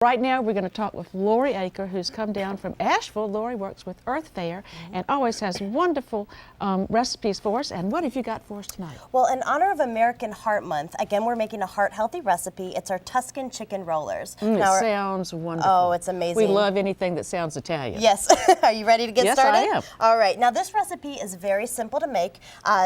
Right now, we're going to talk with Laurie Aker, who's come down from Asheville. Laurie works with Earth Fare and always has wonderful recipes for us. And what have you got for us tonight? Well, in honor of American Heart Month, again, we're making a heart-healthy recipe. It's our Tuscan Chicken Rollers. It sounds wonderful. Oh, it's amazing. We love anything that sounds Italian. Yes. Are you ready to get started? Yes, I am. All right. Now, this recipe is very simple to make.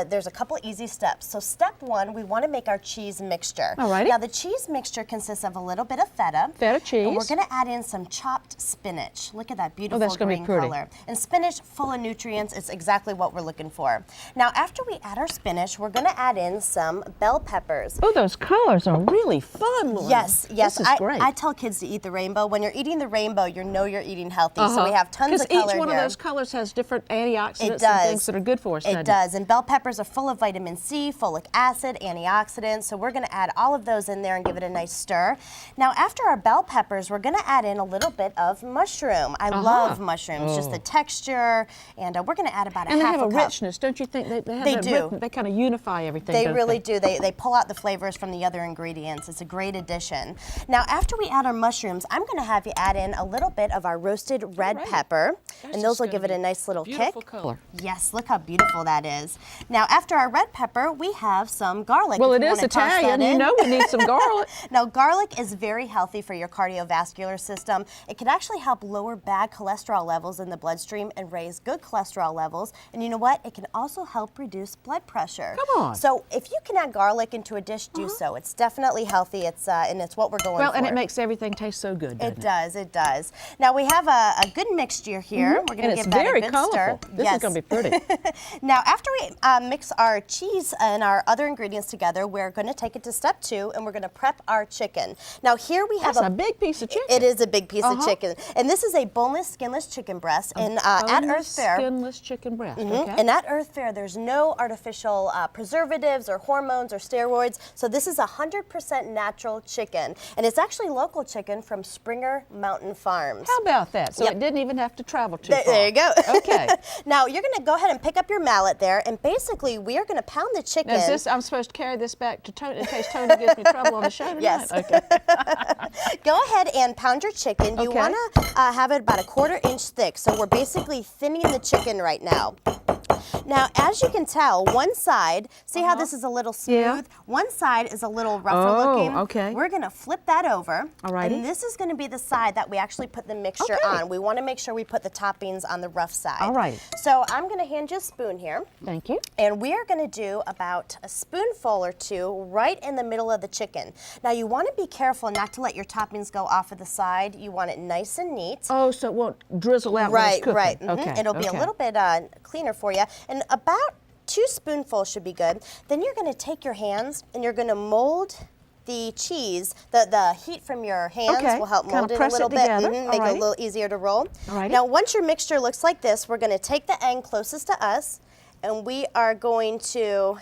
There's a couple easy steps. So, step one, we want to make our cheese mixture. All righty. Now, the cheese mixture consists of a little bit of feta. Feta cheese. And we're going to add in some chopped spinach. Look at that beautiful green pretty. color. And spinach, full of nutrients, it's exactly what we're looking for. Now, after we add our spinach, we're going to add in some bell peppers. Oh, those colors are really fun, Laurie. Yes, yes. This is great. I tell kids to eat the rainbow. When you're eating the rainbow, you know you're eating healthy. So we have tons of color here. Because each one of those colors has different antioxidants and things that are good for us. It does. And bell peppers are full of vitamin C, folic acid, antioxidants. So we're going to add all of those in there and give it a nice stir. Now, after our bell peppers, we're going to add in a little bit of mushroom. I love mushrooms, just the texture, and we're going to add about a half a cup. And they have a richness, don't you think? They do. They kind of unify everything, They really do. They pull out the flavors from the other ingredients. It's a great addition. Now, after we add our mushrooms, I'm going to have you add in a little bit of our roasted red pepper, and those will give it a nice little kick. Beautiful color. Yes, look how beautiful that is. Now, after our red pepper, we have some garlic. Well, it is Italian. You know we need some garlic. Now, garlic is very healthy for your cardiovascular system. It can actually help lower bad cholesterol levels in the bloodstream and raise good cholesterol levels. And you know what? It can also help reduce blood pressure. Come on. So if you can add garlic into a dish, do so. It's definitely healthy. And it's what we're going for. Well, and it makes everything taste so good, doesn't it? It does. It does. Now we have a good mixture here. We're going to give that a good stir. This is going to be pretty. Now, after we mix our cheese and our other ingredients together, we're going to take it to step 2, and we're going to prep our chicken. Now, here we have a big piece of chicken. It is a big piece of chicken, and this is a boneless, skinless chicken breast. And at Earth Fare, skinless chicken breast. Okay. And at Earth Fare, there's no artificial preservatives or hormones or steroids. So this is 100% natural chicken, and it's actually local chicken from Springer Mountain Farms. How about that? So it didn't even have to travel too far. There you go. Okay. Now you're going to go ahead and pick up your mallet there, and basically we are going to pound the chicken. Now, I'm supposed to carry this back to Tony in case Tony gives me trouble on the show tonight? Yes. Okay. Go ahead and pound your chicken. You want to have it about a 1/4 inch thick. So we're basically thinning the chicken right now. Now, as you can tell, one side, see how this is a little smooth? Yeah. One side is a little rougher looking. Okay. We're going to flip that over. All righty. And this is going to be the side that we actually put the mixture on. We want to make sure we put the toppings on the rough side. All right. So I'm going to hand you a spoon here. Thank you. And we are going to do about a spoonful or 2 right in the middle of the chicken. Now, you want to be careful not to let your toppings go off of the side. You want it nice and neat. Oh, so it won't drizzle out when it's cooking. Right. Okay. It'll be a little bit cleaner for you. And about 2 spoonfuls should be good. Then you're going to take your hands and you're going to mold the cheese. The heat from your hands will help mold it a little bit. Make it a little easier to roll. Now, once your mixture looks like this, we're going to take the end closest to us, and we are going to...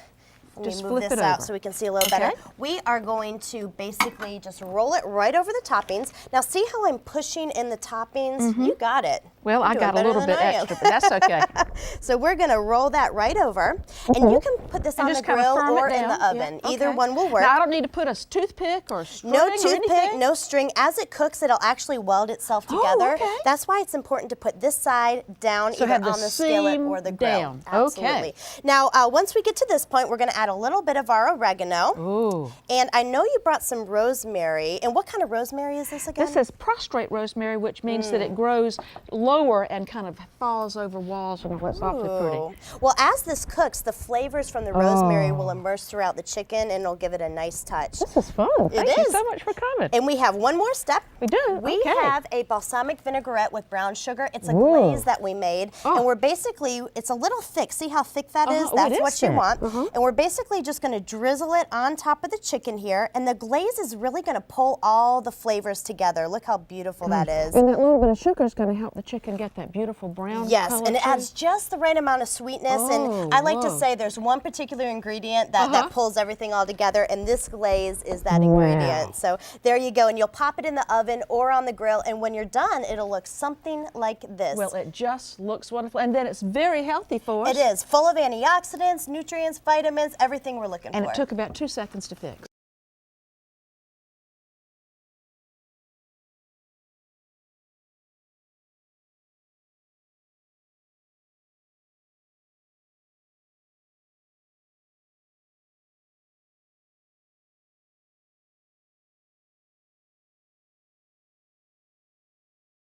Let me move this out so we can see a little better. We are going to basically just roll it right over the toppings. Now, see how I'm pushing in the toppings? You got it. Well, I got a little bit extra, but that's okay. So we're going to roll that right over, and you can put this on the grill or in the oven. Either one will work. Now, I don't need to put a toothpick or string No toothpick, no string. As it cooks, it'll actually weld itself together. That's why it's important to put this side down either on the skillet or the grill. Absolutely. Now, once we get to this point, we're going to add a little bit of our oregano. Ooh. And I know you brought some rosemary. And what kind of rosemary is this again? This is prostrate rosemary, which means that it grows lower and kind of falls over walls and it's awfully pretty. Well, as this cooks, the flavors from the rosemary will immerse throughout the chicken, and it'll give it a nice touch. This is fun. Thank you so much for coming. And we have one more step. We do. We have a balsamic vinaigrette with brown sugar. It's a glaze that we made, and we're basically, it's a little thick. See how thick that is? That's what you want. And we're basically just going to drizzle it on top of the chicken here, and the glaze is really going to pull all the flavors together. Look how beautiful that is. And that little bit of sugar is going to help the chicken get that beautiful brown color and it adds just the right amount of sweetness. And I like to say there's one particular ingredient that pulls everything all together, and this glaze is that ingredient. So there you go, and you'll pop it in the oven or on the grill, and when you're done, it'll look something like this. Well, it just looks wonderful, and then it's very healthy for us. It is, full of antioxidants, nutrients, vitamins, everything we're looking for. And it took about 2 seconds to fix.